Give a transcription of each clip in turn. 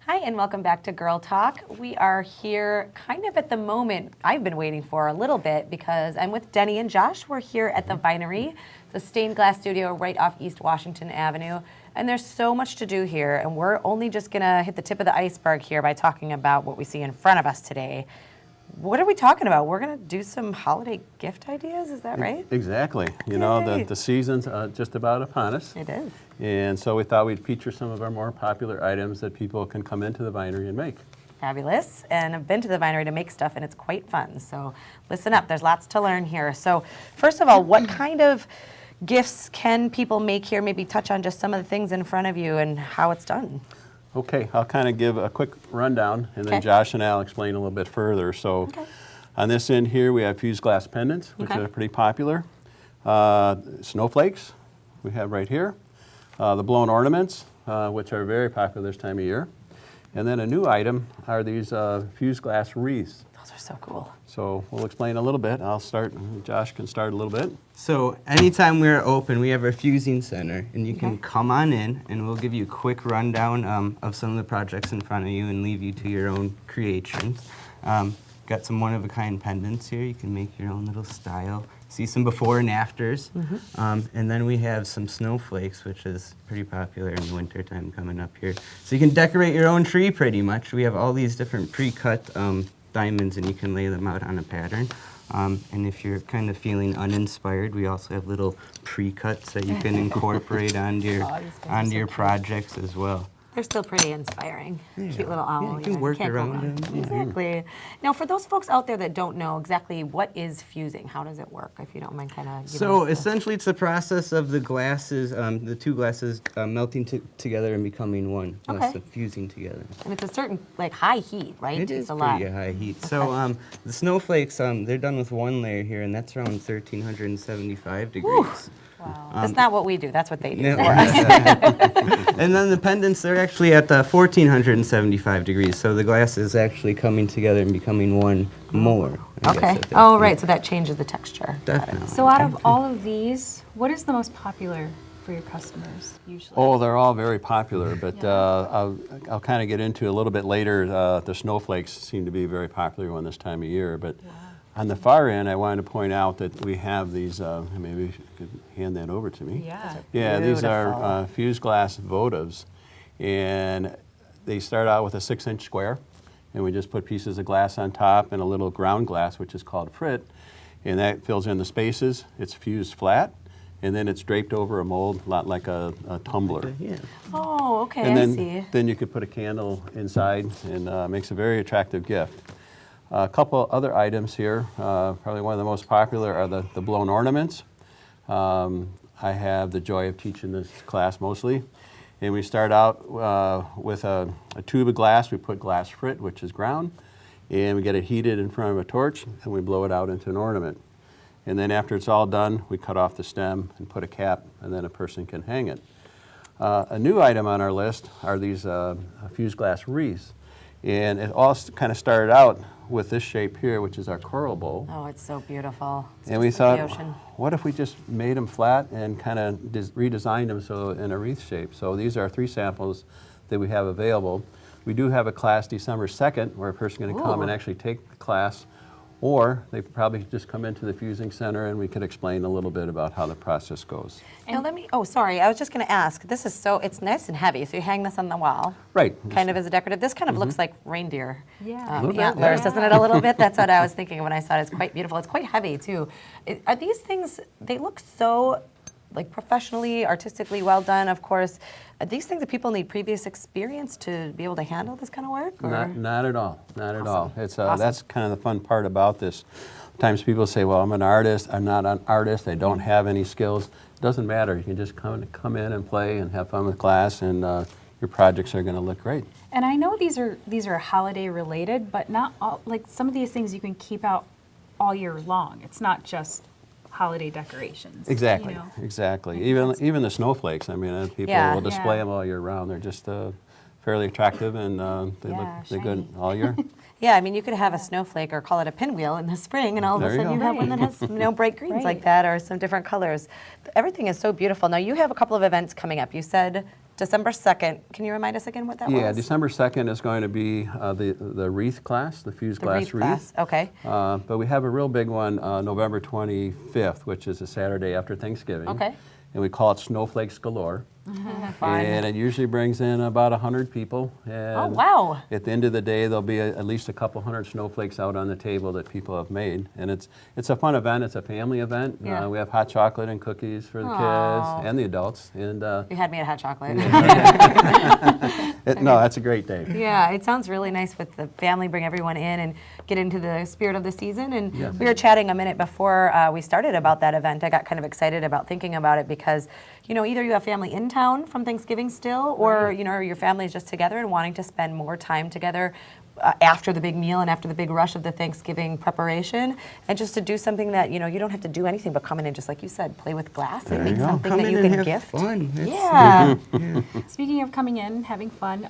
Hi, and welcome back to Girl Talk. We are here kind of at the moment I've been waiting for a little bit because I'm with Denny and Josh. We're here at the Vinery, the stained glass studio right off East Washington Avenue. And there's so much to do here, and we're only just gonna hit the tip of the iceberg here by talking about what we see in front of us today. What are we talking about? We're gonna do some holiday gift ideas, is that right? Exactly. You know, the season's just about upon us. It is. And so we thought we'd feature some of our more popular items that people can come into the Vinery and make. Fabulous. And I've been to the Vinery to make stuff, and it's quite fun. So listen up, there's lots to learn here. So first of all, what kind of gifts can people make here? Maybe touch on just some of the things in front of you and how it's done. Okay, I'll kind of give a quick rundown, and then Josh and I'll explain a little bit further. So on this end here, we have fused glass pendants, which are pretty popular. Snowflakes, we have right here. The blown ornaments, which are very popular this time of year. And then a new item are these fused glass wreaths. Those are so cool. So we'll explain a little bit. I'll start, Josh can start a little bit. So anytime we're open, we have our fusing center, and you can come on in, and we'll give you a quick rundown of some of the projects in front of you and leave you to your own creations. Got some one-of-a-kind pendants here. You can make your own little style. See some before and afters. And then we have some snowflakes, which is pretty popular in the wintertime coming up here. So you can decorate your own tree pretty much. We have all these different pre-cut diamonds, and you can lay them out on a pattern. And if you're kind of feeling uninspired, we also have little pre-cuts that you can incorporate onto your projects as well. They're still pretty inspiring. Cute little owl. Yeah, you can work around them. Exactly. Now, for those folks out there that don't know exactly what is fusing, how does it work, if you don't mind kind of So essentially it's the process of the glasses, the two glasses melting together and becoming one, thus the fusing together. And it's a certain, like, high heat, right? It is pretty high heat. So the snowflakes, they're done with one layer here, and that's around 1,375 degrees. Wow. That's not what we do. That's what they do for us. And then the pendants, they're actually at 1,475 degrees. So the glass is actually coming together and becoming one more. Oh, right. So that changes the texture. Definitely. So out of all of these, what is the most popular for your customers usually? Oh, they're all very popular, but I'll kind of get into a little bit later. The snowflakes seem to be a very popular one this time of year. But on the far end, I wanted to point out that we have these, maybe you could hand that over to me. Yeah, these are fused glass votives, and they start out with a 6-inch square, and we just put pieces of glass on top and a little ground glass, which is called frit, and that fills in the spaces. It's fused flat, and then it's draped over a mold, a lot like a tumbler. Oh, okay, and then, I see. Then you could put a candle inside, and makes a very attractive gift. A couple other items here, probably one of the most popular are the blown ornaments. I have the joy of teaching this class mostly. And we start out with a tube of glass. We put glass frit, which is ground, and we get it heated in front of a torch, and we blow it out into an ornament. And then after it's all done, we cut off the stem and put a cap, and then a person can hang it. A new item on our list are these fused glass wreaths. And it all kind of started out with this shape here, which is our coral bowl. Oh, it's so beautiful. And we thought, what if we just made them flat and kind of redesigned them so in a wreath shape? So these are 3 samples that we have available. We do have a class December 2nd where a person can come and actually take the class, or they probably just come into the fusing center and we could explain a little bit about how the process goes. And let me, sorry, I was just going to ask, this is it's nice and heavy, so you hang this on the wall. Right. Kind of as a decorative. This kind of looks like reindeer antlers, doesn't it, a little bit? That's what I was thinking when I saw it. It's quite beautiful. It's quite heavy, too. Are these things, they look so like professionally, artistically well done, of course. Are these things that people need previous experience to be able to handle this kind of work? Or? Not at all. Not at all. It's that's kind of the fun part about this. Sometimes people say, well, I'm an artist. I'm not an artist. I don't have any skills. It doesn't matter. You can just come in and play and have fun with class, and your projects are going to look great. And I know these are holiday related, but not all, like some of these things you can keep out all year long. It's not just holiday decorations. Exactly, you know? Exactly. Even the snowflakes, I mean, people will display them all year round. They're just fairly attractive, and they're good all year. Yeah, I mean, you could have a snowflake or call it a pinwheel in the spring, and all of a sudden you have one that has bright greens like that or some different colors. Everything is so beautiful. Now, you have a couple of events coming up. You said December 2nd. Can you remind us again what that was? Yeah, December 2nd is going to be the wreath class, the fused glass wreath. Class. Okay. But we have a real big one November 25th, which is a Saturday after Thanksgiving. Okay. And we call it Snowflakes Galore. Fun. And it usually brings in about 100 people. And Oh, wow. At the end of the day, there'll be at least a couple hundred snowflakes out on the table that people have made. And it's a fun event. It's a family event. Yeah. We have hot chocolate and cookies for the Aw. kids and the adults. And You had me at hot chocolate. no, that's a great day. Yeah, it sounds really nice with the family, bring everyone in and get into the spirit of the season. And Yes. we were chatting a minute before we started about that event. I got kind of excited about thinking about it because, either you have family in town from Thanksgiving still, or, your family is just together and wanting to spend more time together after the big meal and after the big rush of the Thanksgiving preparation, and just to do something that, you don't have to do anything but come in and, just like you said, play with glass and make something Come that in you and can have gift. fun. Yeah. Speaking of coming in, having fun,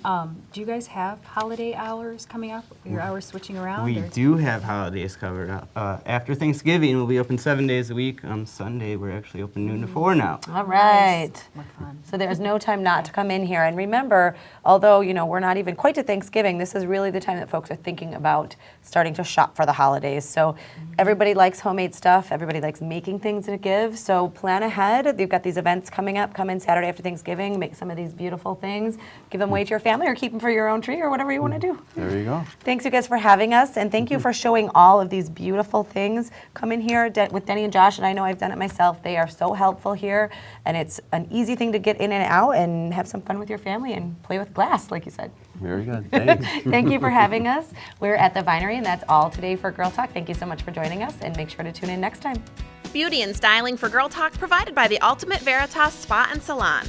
do you guys have holiday hours coming up? Are your hours switching around? We or- do have holidays covered up. After Thanksgiving, we'll be open 7 days a week. On Sunday, we're actually open noon to 4 now. All right. What fun. So there's no time not to come in here. And remember, although, we're not even quite to Thanksgiving, this is really the time that folks are thinking about starting to shop for the holidays. So everybody likes homemade stuff. Everybody likes making things to give. So plan ahead. You've got these events coming up. Come in Saturday after Thanksgiving, make some of these beautiful things, give them away to your family or keep them for your own tree or whatever you want to do. There you go. Thanks, you guys, for having us, and thank you for showing all of these beautiful things. Come in here with Denny and Josh, and I know I've done it myself. They are so helpful here, and it's an easy thing to get in and out and have some fun with your family and play with glass, like you said. Very good. Thanks. Thank you for having us. We're at the Vinery, and that's all today for Girl Talk. Thank you so much for joining us, and make sure to tune in next time. Beauty and styling for Girl Talk provided by the Ultimate Veritas Spa and Salon.